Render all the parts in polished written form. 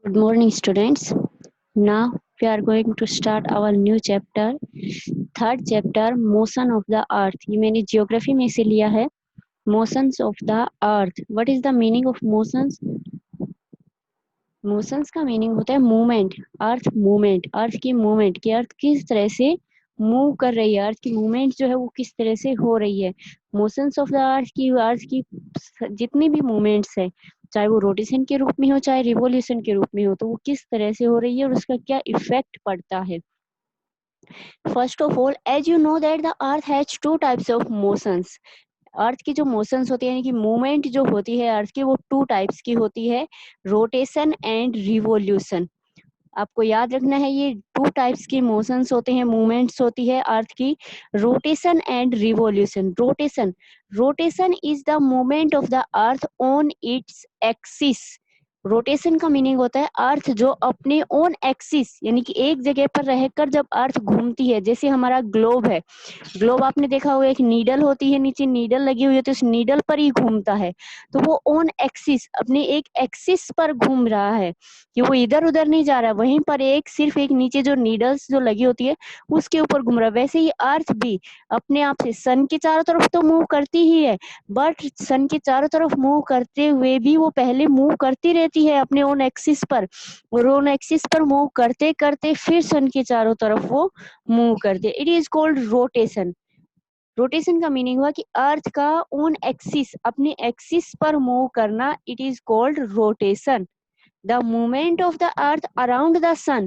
Good morning, students. Now we are going to start our new chapter, third chapter, motion of the earth. ये मैंने geography में से लिया है. Motions of the earth. What is the meaning of motions? Motions का meaning होता है movement, earth movement, earth की movement, कि earth किस तरह से मूव कर रही है, अर्थ की मूवमेंट जो है वो किस तरह से हो रही है. मोशंस ऑफ द अर्थ की जितनी भी मूवमेंट्स है, चाहे वो रोटेशन के रूप में हो चाहे रिवोल्यूशन के रूप में हो, तो वो किस तरह से हो रही है और उसका क्या इफेक्ट पड़ता है. First of all, as you know that the earth has two types of motions. Earth की जो मोशंस होती है यानी कि मूवमेंट जो होती है अर्थ की, वो टू टाइप्स की होती है, रोटेशन एंड रिवोल्यूशन. आपको याद रखना है ये टू टाइप्स की मोशंस होते हैं, मूवमेंट्स होती है अर्थ की, rotation and revolution. Rotation is the movement of the earth on its axis. Rotation का मीनिंग होता है अर्थ जो अपने ओन एक्सिस यानी कि एक जगह पर रहकर जब अर्थ घूमती है, जैसे हमारा ग्लोब है. ग्लोब आपने देखा होगा, एक नीडल होती है, नीचे नीडल लगी हुई होती है, उस नीडल पर ही घूमता है. तो वो ओन एक्सिस अपने एक एक्सिस पर घूम रहा है, कि वो इधर उधर नहीं जा रहा है, वहीं पर एक सिर्फ एक नीचे जो नीडल्स जो लगी होती है उसके ऊपर घूम रहा है. वैसे ही अर्थ भी अपने आप से सन के चारों तरफ तो मूव करती ही है, बट सन के चारों तरफ मूव करते हुए भी वो पहले मूव करती रहती है अपने ओन एक्सिस पर, और ओन एक्सिस पर मूव करते करते फिर सन के चारों तरफ वो मूव करते. It is called rotation. Rotation का मीनिंग हुआ कि अर्थ का ओन एक्सिस अपने एक्सिस पर मूव करना, it is called rotation. The movement of the earth around the sun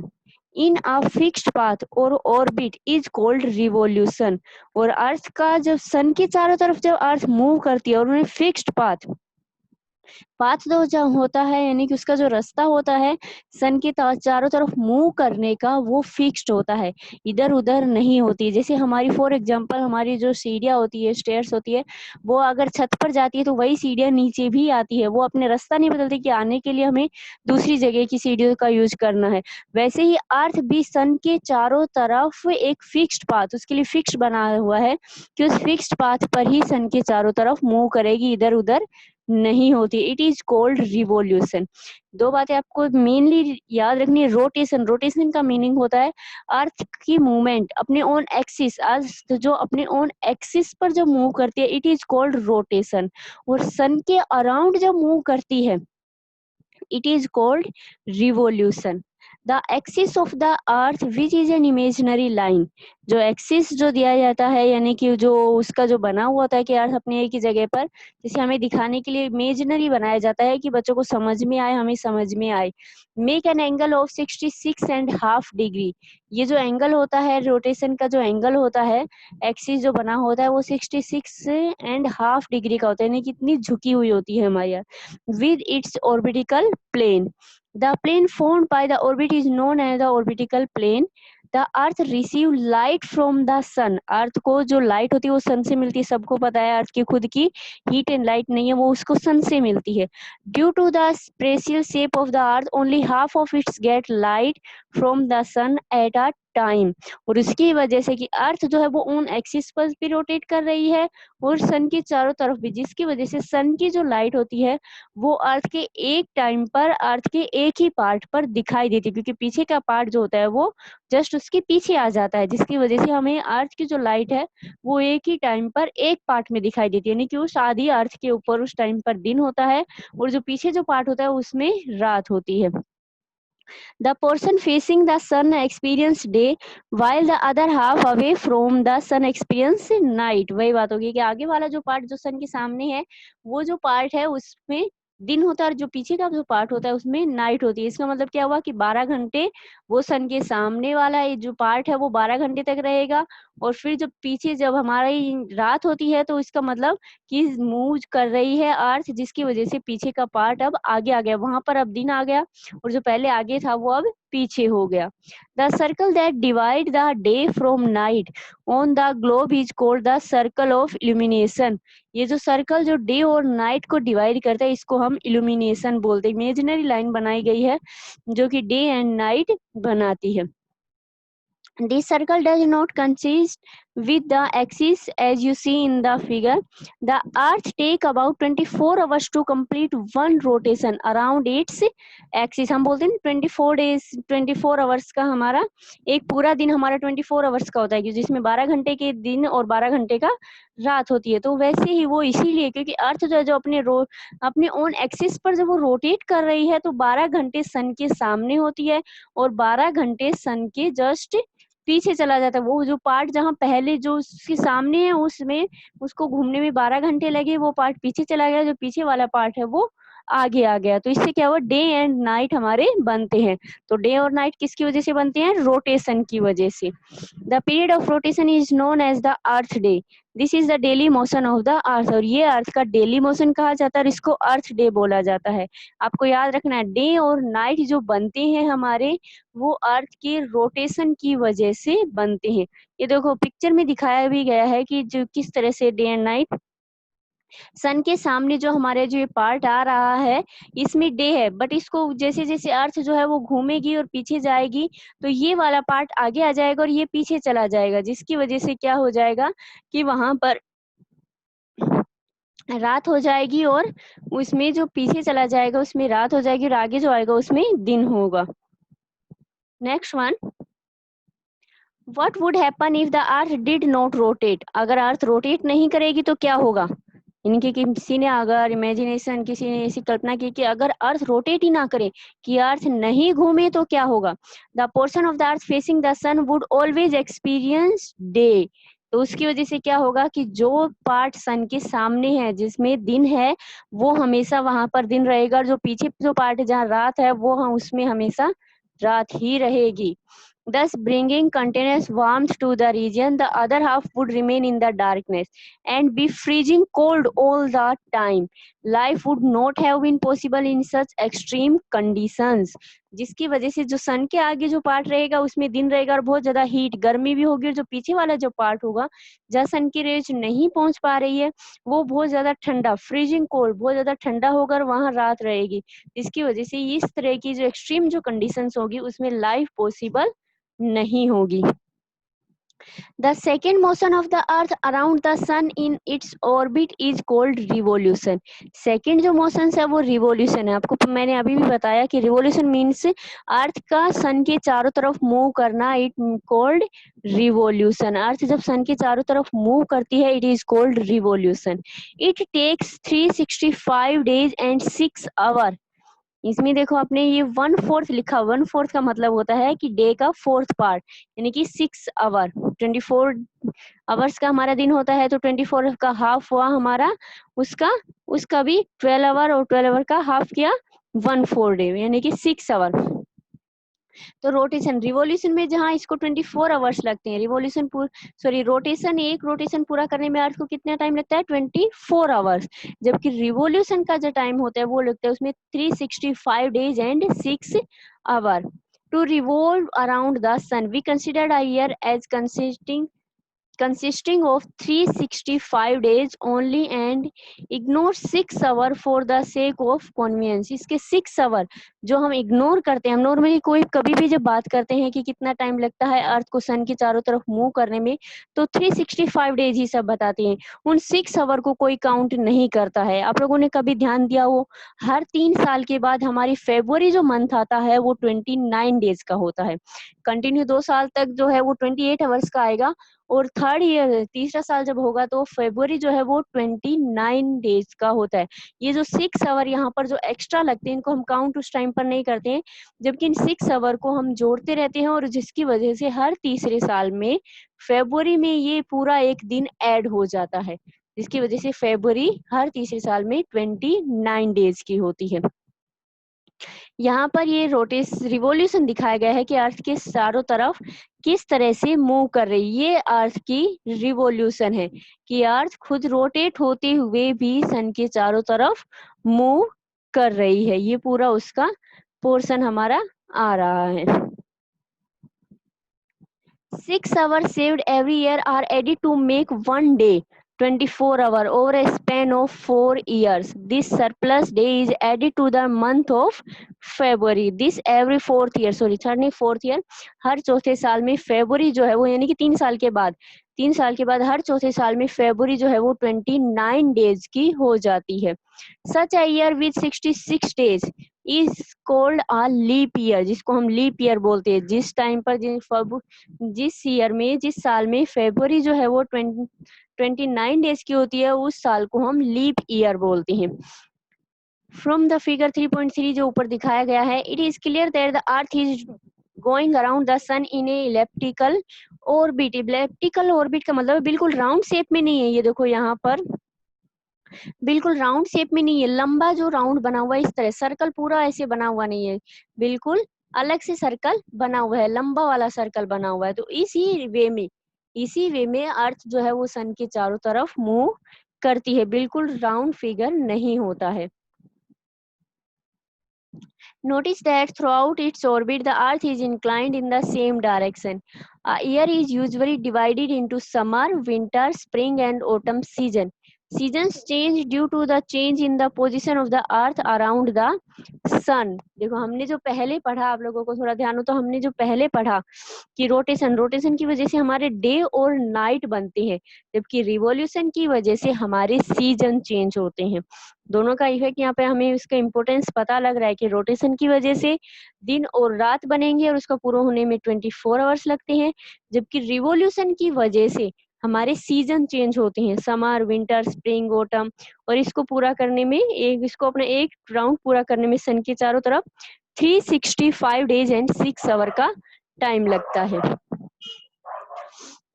in a fixed path or orbit is called revolution. और अर्थ का जब सन के चारों तरफ जब अर्थ मूव करती है और उन्हें फिक्स्ड पाथ दो जो होता है यानी कि उसका जो रास्ता होता है सन के चारों तरफ मूव करने का, वो फिक्स्ड होता है, इधर उधर नहीं होती. जैसे हमारी फॉर एग्जांपल हमारी जो सीढ़ियाँ होती है, स्टेयर्स होती है, वो अगर छत पर जाती है तो वही सीढ़ियाँ नीचे भी आती है, वो अपने रास्ता नहीं बदलती कि आने के लिए हमें दूसरी जगह की सीढ़ियों का यूज करना है. वैसे ही अर्थ भी सन के चारों तरफ एक फिक्स्ड पाथ उसके लिए फिक्स्ड बना हुआ है, कि उस फिक्स्ड पाथ पर ही सन के चारों तरफ मूव करेगी, इधर उधर नहीं होती. It is called revolution. दो बातें आपको मेनली याद रखनी है. रोटेशन का मीनिंग होता है अर्थ की मूवमेंट अपने ओन एक्सिस, अर्थ जो अपने ओन एक्सिस पर जो मूव करती है, इट इज कॉल्ड रोटेशन. और सन के अराउंड जब मूव करती है, it is called revolution. The axis of the earth which is an imaginary line. जो एक्सिस जो दिया जाता है यानी कि जो उसका जो बना हुआ होता है कि अर्थ अपने एक ही जगह पर, जिसे हमें दिखाने के लिए इमेजिनरी बनाया जाता है कि बच्चों को समझ में आए, हमें समझ में आए. Make an angle of 66.5 degree. ये जो एंगल होता है रोटेशन का, जो एंगल होता है एक्सिस जो बना होता है, वो 66.5 डिग्री का होता है, यानी कितनी झुकी हुई होती है हमारी with its orbital plane. The plane formed by the orbit is known as the orbital plane. The earth receive light from the sun. अर्थ को जो लाइट होती है वो सन से मिलती है. सबको पता है अर्थ की खुद की हीट एंड लाइट नहीं है, वो उसको सन से मिलती है. Due to the special shape of the earth only half of its get light from the sun at a time. और उसकी वजह से कि अर्थ जो है वो ऑन एक्सिस पर भी रोटेट कर रही है और सन के चारों तरफ भी, जिसकी वजह से सन की जो लाइट होती है वो अर्थ के एक टाइम पर अर्थ के एक ही पार्ट पर दिखाई देती है, क्योंकि पीछे का पार्ट जो होता है वो जस्ट उसके पीछे आ जाता है, जिसकी वजह से हमें अर्थ की जो लाइट है वो एक ही टाइम पर एक पार्ट में दिखाई देती है. यानी कि उस आधी अर्थ के ऊपर उस टाइम पर दिन होता है और जो पीछे जो पार्ट होता है उसमें रात होती है. The portion facing the sun experience day while the other half away from the sun experience night. वही बात होगी कि आगे वाला जो पार्ट जो सन के सामने है वो जो पार्ट है उसमें दिन होता है और जो पीछे का जो पार्ट होता है उसमें नाइट होती है. इसका मतलब क्या हुआ कि 12 घंटे वो सन के सामने वाला जो पार्ट है वो 12 घंटे तक रहेगा, और फिर जब पीछे जब हमारी रात होती है तो इसका मतलब कि मूव कर रही है अर्थ, जिसकी वजह से पीछे का पार्ट अब आगे आ गया, वहां पर अब दिन आ गया और जो पहले आगे था वो अब पीछे हो गया. The circle that divide the day from night on the globe is called the circle of illumination. ये जो सर्कल जो डे और नाइट को डिवाइड करता है इसको हम इल्यूमिनेशन बोलते हैं. इमेजिनरी लाइन बनाई गई है जो कि डे एंड नाइट बनाती है. This circle does not consist with the axis as you see in the figure. The earth take about 24 hours to complete one rotation around its axis. हम बोलते हैं 24 days 24 hours का हमारा एक पूरा दिन हमारा 24 hours का होता है, जिसमें 12 घंटे के दिन और 12 घंटे का रात होती है। तो वैसे ही वो इसीलिए क्योंकि अर्थ जो है जो अपने ओन एक्सिस पर जब वो रोटेट कर रही है तो 12 घंटे सन के सामने होती है और 12 घंटे सन के जस्ट पीछे चला जाता है। वो जो पार्ट जहाँ पहले जो उसके सामने है उसमें उसको घूमने में 12 घंटे लगे, वो पार्ट पीछे चला गया, जो पीछे वाला पार्ट है वो आगे आ गया। तो इससे क्या हुआ, डे एंड नाइट हमारे बनते हैं। तो डे और नाइट किसकी वजह से बनते हैं, रोटेशन की वजह से। The period of rotation is known as the earth day. This is the daily motion of the earth. और ये अर्थ का डेली मोशन कहा जाता है और इसको अर्थ डे बोला जाता है। आपको याद रखना है, डे और नाइट जो बनते हैं हमारे वो अर्थ के रोटेशन की वजह से बनते हैं। ये देखो पिक्चर में दिखाया भी गया है कि जो किस तरह से डे एंड नाइट, सन के सामने जो हमारे जो ये पार्ट आ रहा है इसमें डे है, बट इसको जैसे जैसे अर्थ जो है वो घूमेगी और पीछे जाएगी तो ये वाला पार्ट आगे आ जाएगा और ये पीछे चला जाएगा, जिसकी वजह से क्या हो जाएगा कि वहां पर रात हो जाएगी और उसमें जो पीछे चला जाएगा उसमें रात हो जाएगी और आगे जो आएगा उसमें दिन होगा। Next one, what would happen if the earth did not rotate. अगर अर्थ रोटेट नहीं करेगी तो क्या होगा। इनके किसी ने अगर इमेजिनेशन किसी ने ऐसी कल्पना की कि अगर अर्थ रोटेट ही ना करे, कि अर्थ नहीं घूमे तो क्या होगा। The portion of the earth facing the sun would always experience day. तो उसकी वजह से क्या होगा कि जो पार्ट सन के सामने है जिसमें दिन है वो हमेशा वहां पर दिन रहेगा, और जो पीछे जो पार्ट है जहाँ रात है वो उसमें हमेशा रात ही रहेगी। thus bringing continuous warmth to the region. The other half would remain in the darkness and be freezing cold all the time. Life would not have been possible in such extreme conditions. जिसकी वजह से जो सन के आगे जो part रहेगा उसमें दिन रहेगा और बहुत ज्यादा हीट गर्मी भी होगी, और जो पीछे वाला जो पार्ट होगा जहाँ सन की रेज नहीं पहुंच पा रही है वो बहुत ज्यादा ठंडा, फ्रीजिंग कोल्ड, बहुत ज्यादा ठंडा होगा और वहां रात रहेगी। इसकी वजह से इस तरह की जो एक्सट्रीम जो कंडीशंस होगी उसमें लाइफ पॉसिबल नहीं होगी। The second motion of the earth around the sun in its orbit is called revolution. Second जो motions है वो revolution है। आपको मैंने अभी भी बताया कि revolution means अर्थ का सन के चारों तरफ मूव करना, it called revolution. अर्थ जब सन के चारों तरफ मूव करती है it is called revolution. It takes 365 days and 6 hours. इसमें देखो आपने ये 1/4 लिखा, 1/4 का मतलब होता है कि डे का 4th पार्ट, यानी कि 6 आवर। 24 आवर्स का हमारा दिन होता है तो 24 का हाफ हुआ हमारा, उसका भी 12 आवर और 12 आवर का हाफ किया 1/4 डे, यानी कि 6 आवर। तो रोटेशन रिवोल्यूशन में जहाँ इसको 24 आवर्स लगते हैं, रिवोल्यूशन रोटेशन, एक रोटेशन पूरा करने में अर्थ को कितना टाइम लगता है 24 आवर्स, जबकि रिवोल्यूशन का जो टाइम होता है वो लगता है उसमें 365 days and 6 hour. To revolve around the sun we considered a year as consisting of 365 days only and ignore 6 hour for the sake of convenience. इसके 6 hour जो हम इग्नोर करते हैं, हम नॉर्मली कोई कभी भी जब बात करते हैं कि कितना टाइम लगता है अर्थ को सन के चारों तरफ मूव करने में तो 365 डेज ही सब बताते हैं, उन 6 आवर को कोई काउंट नहीं करता है। आप लोगों ने कभी ध्यान दिया हो, हर 3 साल के बाद हमारी फेब्रुवरी जो मंथ आता है वो 29 डेज का होता है। कंटिन्यू 2 साल तक जो है वो 28 आवर्स का आएगा, और थर्ड ईयर तीसरा साल जब होगा तो फरवरी जो है वो 29 डेज का होता है। ये जो 6 आवर यहाँ पर जो एक्स्ट्रा लगते हैं इनको हम काउंट उस टाइम पर नहीं करते हैं, जबकि इन 6 आवर को हम जोड़ते रहते हैं, और जिसकी वजह से हर तीसरे साल में फरवरी में ये पूरा एक दिन ऐड हो जाता है, जिसकी वजह से फरवरी हर तीसरे साल में 29 डेज की होती है। यहाँ पर ये रिवोल्यूशन दिखाया गया है कि अर्थ के चारों तरफ किस तरह से मूव कर रही है। ये अर्थ की रिवोल्यूशन है कि अर्थ खुद रोटेट होते हुए भी सन के चारों तरफ मूव कर रही है। ये पूरा उसका पोर्शन हमारा आ रहा है। 6 hours saved every year are added to make one day. 24 hour over a span of 4 years. This surplus day is added to the month of February. This every fourth year, sorry third नहीं fourth year, हर चौथे साल में February जो है वो यानी कि 3 साल के बाद, 3 साल के बाद हर चौथे साल में फेब्रुवरी जो है वो 29 डेज की हो जाती है. Such a year with 66 days is called a leap year, जिसको हम लीप ईयर बोलते हैं. जिस टाइम पर जिस ईयर में, जिस साल में फेब्रुवरी जो है वो 29 डेज की होती है, उस साल को हम लीप ईयर बोलते हैं. फ्रॉम द फिगर 3.3 जो ऊपर दिखाया गया है, it is clear that the earth is going around the sun in a elliptical orbit. Elliptical orbit का मतलब बिल्कुल राउंड शेप में नहीं है. ये देखो यहाँ पर बिल्कुल राउंड शेप में नहीं है, लंबा जो राउंड बना हुआ है इस तरह, सर्कल पूरा ऐसे बना हुआ नहीं है, बिल्कुल अलग से सर्कल बना हुआ है, लंबा वाला सर्कल बना हुआ है. तो इसी वे में अर्थ जो है वो सन के चारों तरफ मूव करती है, बिल्कुल राउंड फिगर नहीं होता है. Notice that throughout its orbit, the Earth is inclined in the same direction. A year is usually divided into summer, winter, spring, and autumn season. Seasons change due to the change in the position of the Earth around the Sun. देखो हमने जो पहले पढ़ा, आप लोगों को थोड़ा ध्यान हो तो, हमने जो पहले पढ़ा कि रोटेशन की वजह से हमारे डे और नाइट बनते हैं, जबकि रिवॉल्यूशन की वजह से हमारे सीजन चेंज होते हैं. दोनों का इफेक्ट यहाँ पे हमें उसका इम्पोर्टेंस पता लग रहा है कि रोटेशन की वजह से दिन और रात बनेंगे और उसका पूरा होने में 24 आवर्स लगते हैं, जबकि रिवॉल्यूशन की वजह से हमारे सीजन चेंज होते हैं, समर, विंटर, स्प्रिंग, ऑटम, और इसको पूरा करने में इसको अपना एक राउंड पूरा करने में सन के चारों तरफ 365 डेज एंड 6 आवर का टाइम लगता है.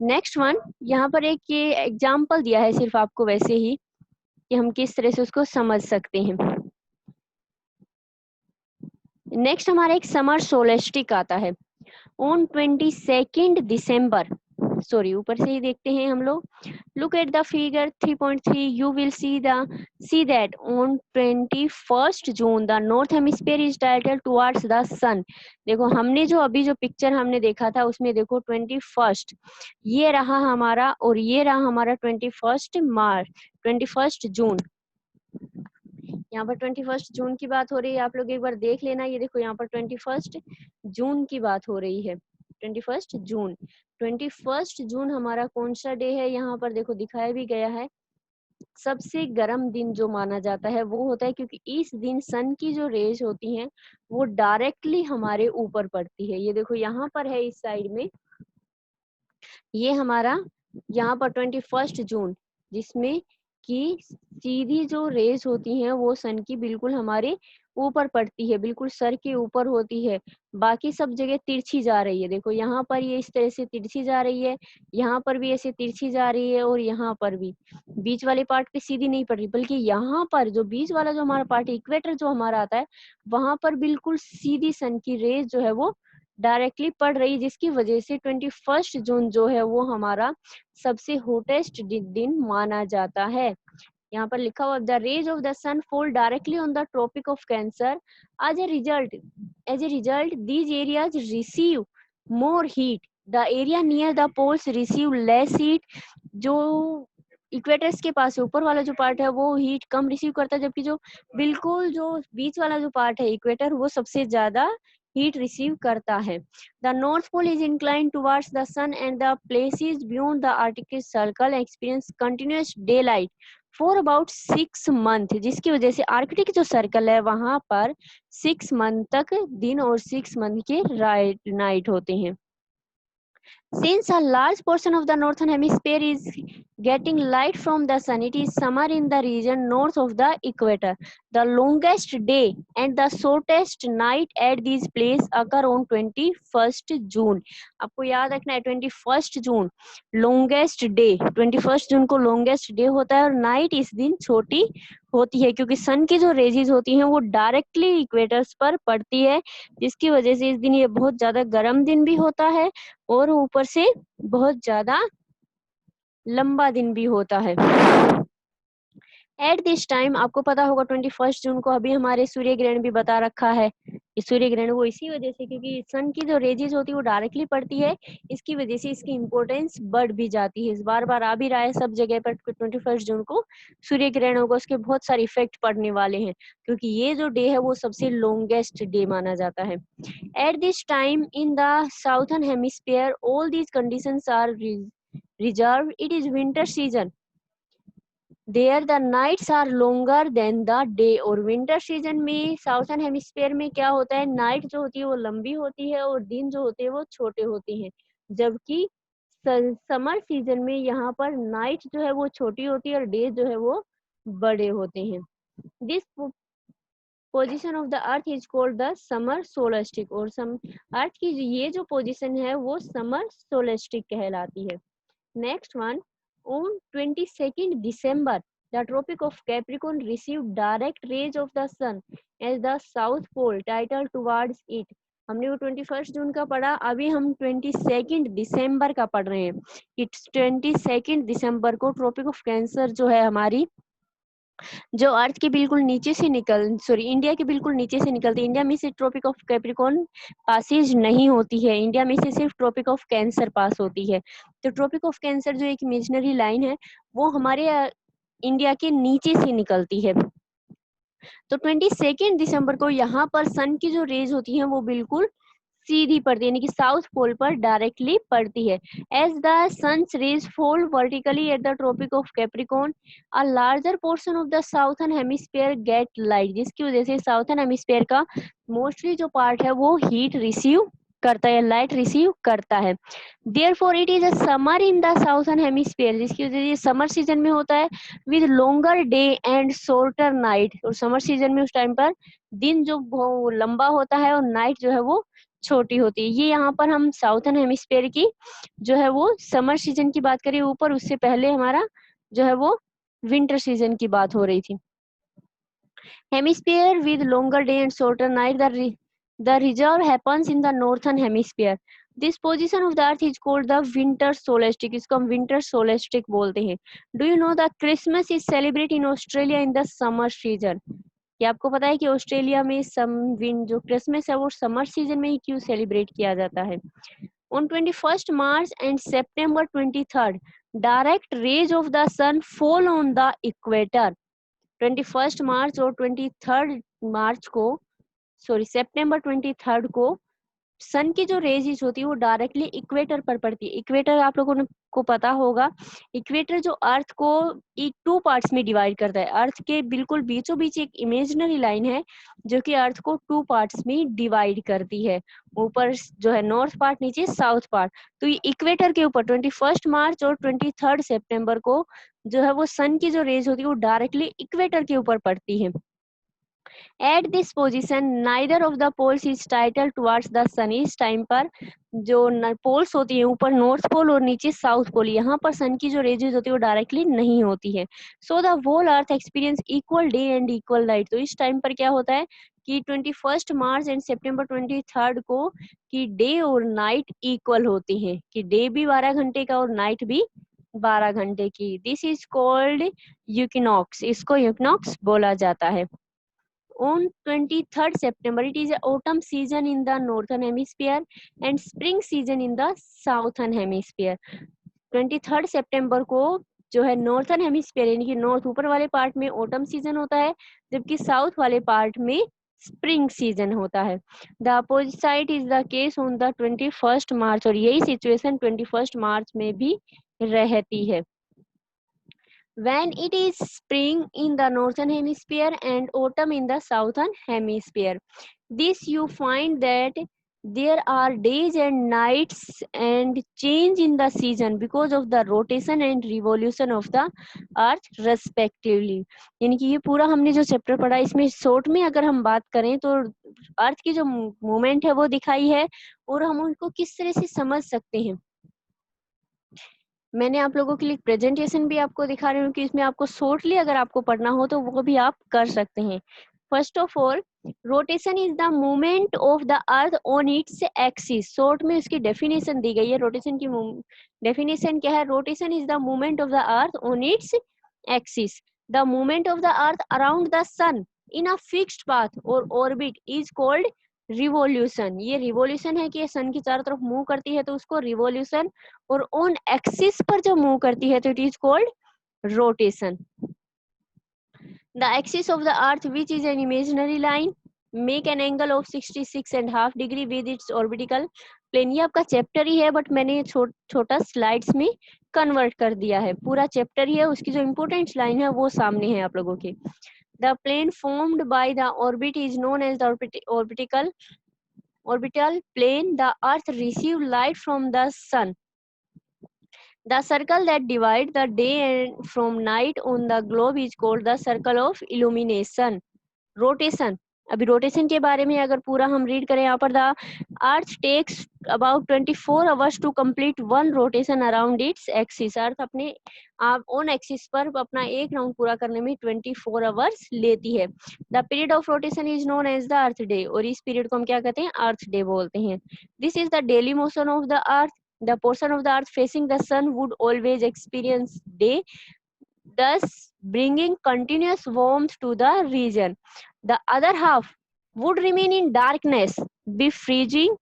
नेक्स्ट वन, यहाँ पर एक ये एग्जाम्पल दिया है सिर्फ आपको वैसे ही कि हम किस तरह से उसको समझ सकते हैं. नेक्स्ट हमारा एक समर सोलेस्टिक आता है ऑन 22 दिसंबर. सॉरी ऊपर से ही देखते हैं हम लोग. Look at the figure 3.3. You will see that on 21 June the north hemisphere is tilted towards the sun. देखो हमने जो अभी जो पिक्चर हमने देखा था उसमें देखो 21 ये रहा हमारा और ये रहा हमारा 21 जून. यहाँ पर 21 जून की बात हो रही है, आप लोग एक बार देख लेना. ये देखो यहाँ पर 21 जून की बात हो रही है. 21 जून हमारा कौन सा डे है, यहाँ पर देखो दिखाया भी गया है. सबसे गर्म दिन जो माना जाता है वो होता है, क्योंकि इस दिन सन की जो रेज होती हैं वो डायरेक्टली हमारे ऊपर पड़ती है. ये देखो यहाँ पर है इस साइड में, ये हमारा यहाँ पर 21 जून, जिसमें कि सीधी जो रेज होती हैं वो सन की बिल्कुल हमारे ऊपर पड़ती है, बिल्कुल सर के ऊपर होती है. बाकी सब जगह तिरछी जा रही है. देखो यहाँ पर ये इस तरह से तिरछी जा रही है, यहाँ पर भी ऐसे तिरछी जा रही है, और यहाँ पर भी बीच वाले पार्ट पे सीधी नहीं पड़ रही, बल्कि यहाँ पर जो बीच वाला जो हमारा पार्ट इक्वेटर जो हमारा आता है वहां पर बिल्कुल सीधी सन की रेज जो है वो डायरेक्टली पड़ रही है, जिसकी वजह से 21 जून जो है वो हमारा सबसे हॉटेस्ट दिन माना जाता है. यहाँ पर लिखा हुआ the rays of the sun fall directly on the tropic of cancer. As a result these areas receive more heat. The area near the poles receive less heat. जो इक्वेटर्स के पास ऊपर वाला जो पार्ट है वो हीट कम receive करता है, जबकि जो बिल्कुल जो बीच वाला जो पार्ट है इक्वेटर वो सबसे ज्यादा हीट रिसीव करता है. The north pole is inclined towards the sun and the places beyond the arctic circle experience continuous day light for about 6 month. जिसकी वजह से आर्कटिक जो सर्कल है वहां पर 6 मंथ तक दिन और 6 मंथ के नाइट होते हैं. Since a large portion of the northern hemisphere is getting light from the sun, it is summer in the region north of the equator. The longest day and the shortest night at these places occur on 21st June. आपको याद रखना है 21st जून longest day, 21st जून को longest day होता है, और night इस दिन छोटी होती है क्योंकि सन की जो रेजिस होती हैं वो डायरेक्टली इक्वेटर्स पर पड़ती है, जिसकी वजह से इस दिन ये बहुत ज्यादा गर्म दिन भी होता है और ऊपर से बहुत ज्यादा लंबा दिन भी होता है. एट दिस टाइम आपको पता होगा 21 जून को अभी हमारे सूर्य ग्रहण भी बता रखा है. ये सूर्य ग्रहण वो इसी वजह से, क्योंकि सन की जो रेजेस होती है वो डायरेक्टली पड़ती है, इसकी वजह से इसकी इम्पोर्टेंस बढ़ भी जाती है। इस बार बार आ भी रहा है सब जगह पर 21 जून को सूर्य ग्रहण होगा, उसके बहुत सारे इफेक्ट पड़ने वाले हैं, क्योंकि ये जो डे है वो सबसे लॉन्गेस्ट डे माना जाता है। At this time in the southern hemisphere all these conditions are reserve. It is winter season, there the nights are longer than the day. और विंटर सीजन में साउथर्न हेमिस्फीयर में क्या होता है, नाइट जो होती है वो लंबी होती है और दिन जो होते हैं वो छोटे होते हैं, जबकि समर सीजन में यहाँ पर नाइट जो है वो छोटी होती है और डे जो है वो बड़े होते हैं। This position of the earth is called the summer solstice. और अर्थ की ये जो पोजीशन है वो समर सोलस्टिक कहलाती है। Next one, on 22nd December, the Tropic of Capricorn received direct rays of the sun as the South Pole titled towards it. हमने वो 21 जून का पढ़ा, अभी हम 22 दिसंबर का पढ़ रहे हैं। इट्स 22 दिसंबर को ट्रॉपिक ऑफ कैंसर जो है हमारी, जो अर्थ के बिल्कुल नीचे से इंडिया के बिल्कुल नीचे से निकलती है। इंडिया में से ट्रॉपिक ऑफ कैप्रिकॉर्न पासेज नहीं होती है, इंडिया में से सिर्फ ट्रॉपिक ऑफ कैंसर पास होती है। तो ट्रॉपिक ऑफ कैंसर जो एक इमेजिनरी लाइन है वो हमारे इंडिया के नीचे से निकलती है। तो 22 दिसंबर को यहाँ पर सन की जो रेज होती है वो बिल्कुल सीधी पड़ती है, यानी कि साउथ पोल पर डायरेक्टली पड़ती है। As the sun's rays fall vertically at the tropic of capricorn, a larger portion of the southern hemisphere get light, जिसकी वजह से साउथर्न हेमिस्फीयर का मोस्टली जो पार्ट है वो हीट रिसीव करता है, लाइट रिसीव करता है। Therefore it is a summer in the southern hemisphere, जिसकी वजह से समर सीजन में होता है with longer day and shorter night. और समर सीजन में उस टाइम पर दिन जो लंबा होता है और नाइट जो है वो छोटी होती है। ये यहाँ पर हम साउथर्न हेमिस्फीयर की जो है वो समर सीजन की बात करें ऊपर, उससे पहले हमारा जो है वो विंटर सीजन की बात हो रही थी। Hemisphere with longer day and shorter night, the reverse happens in the northern hemisphere. This position of the earth is called the winter solstice, इसको हम विंटर सोलेस्टिक बोलते हैं। Do you know the Christmas is celebrate in Australia in the summer season. क्या आपको पता है कि Australia में जो क्रिसमस है वो समर सीजन में ही क्यों सेलिब्रेट किया जाता है। On 21st March and September 23rd, direct rays of the sun fall on the equator. 21st मार्च और 23rd मार्च को सितंबर 23rd को सन की जो रेजिस होती है वो डायरेक्टली इक्वेटर पर पड़ती है। इक्वेटर आप लोगों को पता होगा, इक्वेटर जो अर्थ को टू पार्ट्स में डिवाइड करता है। अर्थ के बिल्कुल बीचों बीच एक इमेजिनरी लाइन है जो कि अर्थ को टू पार्ट्स में डिवाइड करती है, ऊपर जो है नॉर्थ पार्ट, नीचे साउथ पार्ट। तो ये इक्वेटर के ऊपर 21 मार्च और 23 सितंबर को जो है वो सन की जो रेज होती है वो डायरेक्टली इक्वेटर के ऊपर पड़ती है। At this position, neither of the poles is titled towards the sun। इस टाइम पर जो पोल्स होती है ऊपर नॉर्थ पोल और नीचे साउथ पोल, यहाँ पर सन की जो रेजेस होती है वो डायरेक्टली नहीं होती है। So the whole earth experience equal day and equal night. तो इस टाइम पर क्या होता है कि 21 मार्च एंड सितंबर 23 को कि डे और नाइट इक्वल होती है, कि डे भी 12 घंटे का और नाइट भी 12 घंटे की। दिस इज कॉल्ड यूकिनॉक्स, इसको यूकिनॉक्स बोला जाता है। On 23rd September, it is autumn season in the northern hemisphere and spring season in the southern hemisphere। 23rd September को जो है नॉर्थर्न हेमिस्फीयर यानी कि नॉर्थ ऊपर वाले पार्ट में ऑटम सीजन होता है, जबकि साउथ वाले पार्ट में स्प्रिंग सीजन होता है। The opposite side is the case on the 21st मार्च, और यही सिचुएशन 21st मार्च में भी रहती है। When it is spring in the northern hemisphere and autumn in the southern hemisphere, this you find that there are days and nights and change in the season because of the rotation and revolution of the earth respectively। यानी कि ये पूरा हमने जो chapter पढ़ा इसमें short में अगर हम बात करें तो अर्थ की जो मूवमेंट है वो दिखाई है और हम उनको किस तरह से समझ सकते हैं। मैंने आप लोगों के लिए प्रेजेंटेशन भी आपको दिखा रही हूँ कि इसमें आपको शॉर्टली अगर आपको पढ़ना हो तो वो भी आप कर सकते हैं। First of all, rotation is the movement of the earth on its axis. Short में इसकी डेफिनेशन दी गई है। रोटेशन की डेफिनेशन क्या है? Rotation is the movement of the earth on its axis. The movement of the earth around the sun in a fixed path और orbit is called revolution, ये revolution है कि ये सन की चारों तरफ मूव करती है तो उसको रिवॉल्यूशन, और ऑन एक्सिस पर जो मूव करती है तो it is called rotation. The axis of the earth which is an imaginary line make an angle of 66.5 degree with its orbital plane. ये आपका चैप्टर ही है बट मैंने छोटा स्लाइड्स में कन्वर्ट कर दिया है, पूरा चैप्टर ही है, उसकी जो इम्पोर्टेंट लाइन है वो सामने है आप लोगों के। The plane formed by the orbit is known as the orbital plane. The earth receives light from the sun. The circle that divides the day and from night on the globe is called the circle of illumination. Rotation. अभी rotation के बारे में अगर पूरा हम read करें यहाँ पर, the earth takes about 24 hours to complete one rotation around its axis. Earth अपने आप ऑन एक्सिस पर अपना एक राउंड पूरा करने में 24 आवर्स लेती है। The period of rotation is known as the earth day, और इस पीरियड को हम क्या कहते हैं, अर्थ डे बोलते हैं। This is the daily motion of the earth. The portion of the earth facing the sun would always experience day, thus bringing continuous warmth to the region. The other half would remain in darkness, be freezing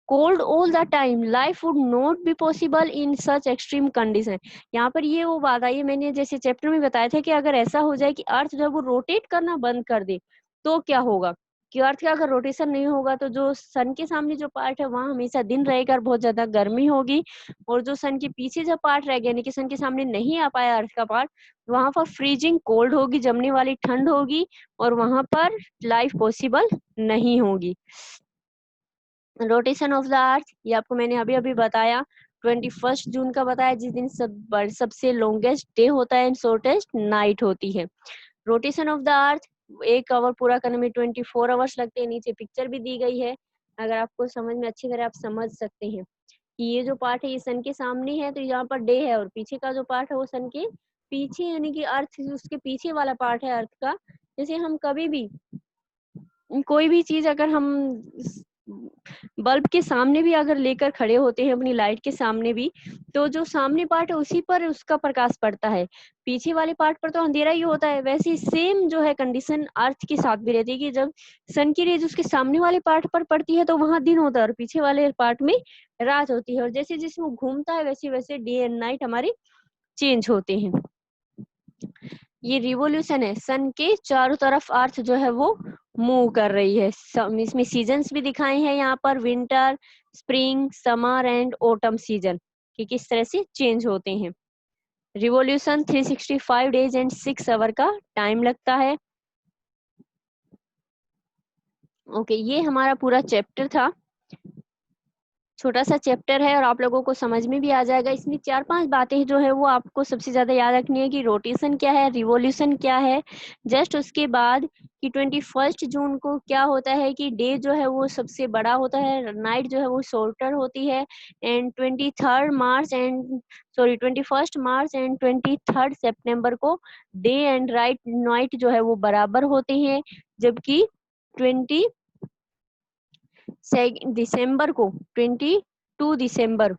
cold all the time. Life would not be possible in such extreme condition. यहाँ पर ये वो बात आई है, मैंने जैसे chapter में बताया था कि अगर ऐसा हो जाए कि अर्थ जब वो रोटेट करना बंद कर दे तो क्या होगा, कि अर्थ का अगर रोटेशन नहीं होगा तो जो सन के सामने जो पार्ट है वहां हमेशा दिन रहेगा और बहुत ज्यादा गर्मी होगी, और जो सन के पीछे जो पार्ट रह गया यानी कि सन के सामने नहीं आ पाया अर्थ का पार्ट, वहां पर फ्रीजिंग कोल्ड होगी, जमने वाली ठंड होगी, और वहां पर लाइफ पॉसिबल नहीं होगी। रोटेशन ऑफ द अर्थ, ये आपको मैंने अभी अभी बताया, 21 जून का बताया, जिस दिन सबसे लॉन्गेस्ट डे होता है एंड शॉर्टेस्ट नाइट होती है। रोटेशन ऑफ द अर्थ, एक आवर पूरा करने में 24 आवर्स लगते हैं। नीचे पिक्चर भी दी गई है, अगर आपको समझ में अच्छी तरह आप समझ सकते हैं कि ये जो पार्ट है ये सन के सामने है तो यहाँ पर डे है, और पीछे का जो पार्ट है वो सन के पीछे यानी कि अर्थ उसके पीछे वाला पार्ट है अर्थ का। जैसे हम कभी भी कोई भी चीज अगर हम बल्ब के सामने भी अगर लेकर खड़े होते हैं अपनी लाइट के सामने भी, तो जो सामने पार्ट है उसी पर उसका प्रकाश पड़ता है, पीछे वाले पार्ट पर तो अंधेरा ही होता है। वैसे ही सेम जो है कंडीशन अर्थ के साथ भी रहती है कि जब सन की रेज उसके सामने वाले पार्ट पर पड़ती है तो वहां दिन होता है और पीछे वाले पार्ट में रात होती है, और जैसे जैसे वो घूमता है वैसे वैसे डे एंड नाइट हमारे चेंज होते हैं। ये रिवोल्यूशन है, सन के चारों तरफ अर्थ जो है वो मूव कर रही है। इसमें सीजन्स भी दिखाए हैं यहाँ पर, winter, spring, summer and autumn season, कि किस तरह से चेंज होते हैं। रिवोल्यूशन 365 डेज एंड 6 आवर का टाइम लगता है। ओके, ये हमारा पूरा चैप्टर था, छोटा सा चैप्टर है और आप लोगों को समझ में भी आ जाएगा। इसमें 4-5 बातें जो है वो आपको सबसे ज्यादा याद रखनी है कि रोटेशन क्या है, रिवोल्यूशन क्या है। जस्ट उसके बाद कि 21 जून को क्या होता है कि डे जो है वो सबसे बड़ा होता है, नाइट जो है वो शॉर्टर होती है, एंड 21 मार्च एंड 23 सितंबर को डे एंड नाइट जो है वो बराबर होते हैं, जबकि 22 दिसंबर,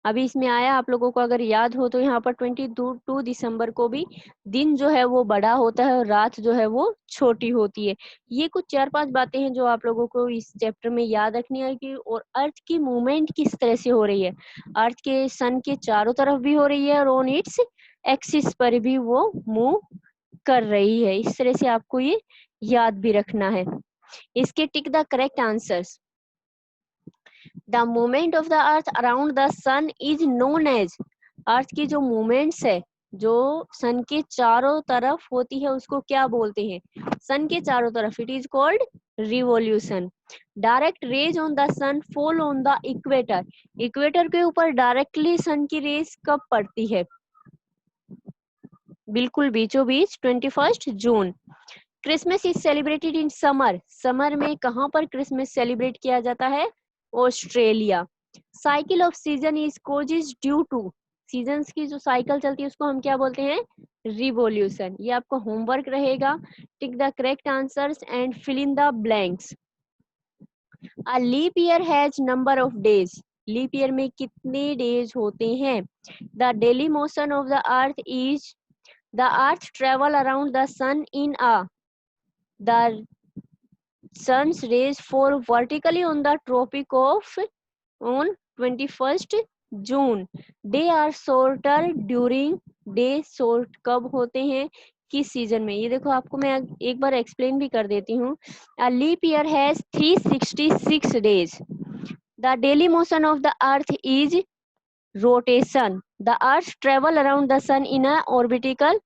अभी इसमें आया आप लोगों को अगर याद हो तो यहाँ पर 22 दिसंबर को भी दिन जो है वो बड़ा होता है और रात जो है वो छोटी होती है। ये कुछ 4-5 बातें हैं जो आप लोगों को इस चैप्टर में याद रखनी है कि, और अर्थ की मूवमेंट किस तरह से हो रही है, अर्थ के सन के चारों तरफ भी हो रही है और ऑन इट्स एक्सिस पर भी वो मूव कर रही है। इस तरह से आपको ये याद भी रखना है। इसके tick the correct answers. The movement of the earth around the sun is known as, earth की जो मूवमेंट्स है जो सन के चारों तरफ होती है उसको क्या बोलते हैं, सन के चारों तरफ, it is called revolution. Direct rays on the sun fall on the equator, equator के ऊपर डायरेक्टली सन की रेज कब पड़ती है, बिल्कुल बीचों बीच 21 जून। Christmas is celebrated in summer, summer में कहाँ पर क्रिसमस सेलिब्रेट किया जाता है, Australia. Cycle of season is causes due to, seasons की जो साइकिल चलती है उसको हम क्या बोलते हैं, रिवॉल्यूशन। ये आपका होमवर्क रहेगा, tick the correct answers and fill in the blanks. A leap year has number of days, leap year में कितने डेज होते हैं। The daily motion of the earth is, the earth travel around the sun in a, the sun's rays fall vertically on the tropic of on 21st June. Day are shorter during day short कब होते हैं किस season में? ये देखो आपको मैं एक बार एक्सप्लेन भी कर देती हूँ. A leap year has 366 days. The daily motion of the earth is rotation. The earth travel around the sun in a orbital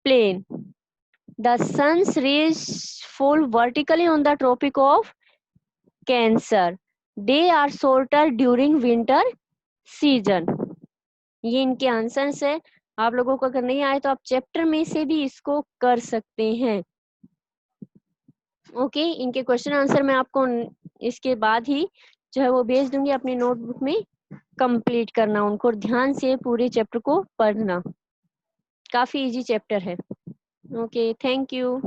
plane. The sun's rays fall vertically on the tropic of Cancer. Day are shorter during winter season. ये इनके answers है. आप लोगों को अगर नहीं आए तो आप चैप्टर में से भी इसको कर सकते हैं. ओके, इनके क्वेश्चन आंसर मैं आपको इसके बाद ही जो है वो भेज दूंगी अपनी नोटबुक में. कंप्लीट करना, उनको ध्यान से पूरे चैप्टर को पढ़ना. काफी इजी चैप्टर है. Okay, thank you.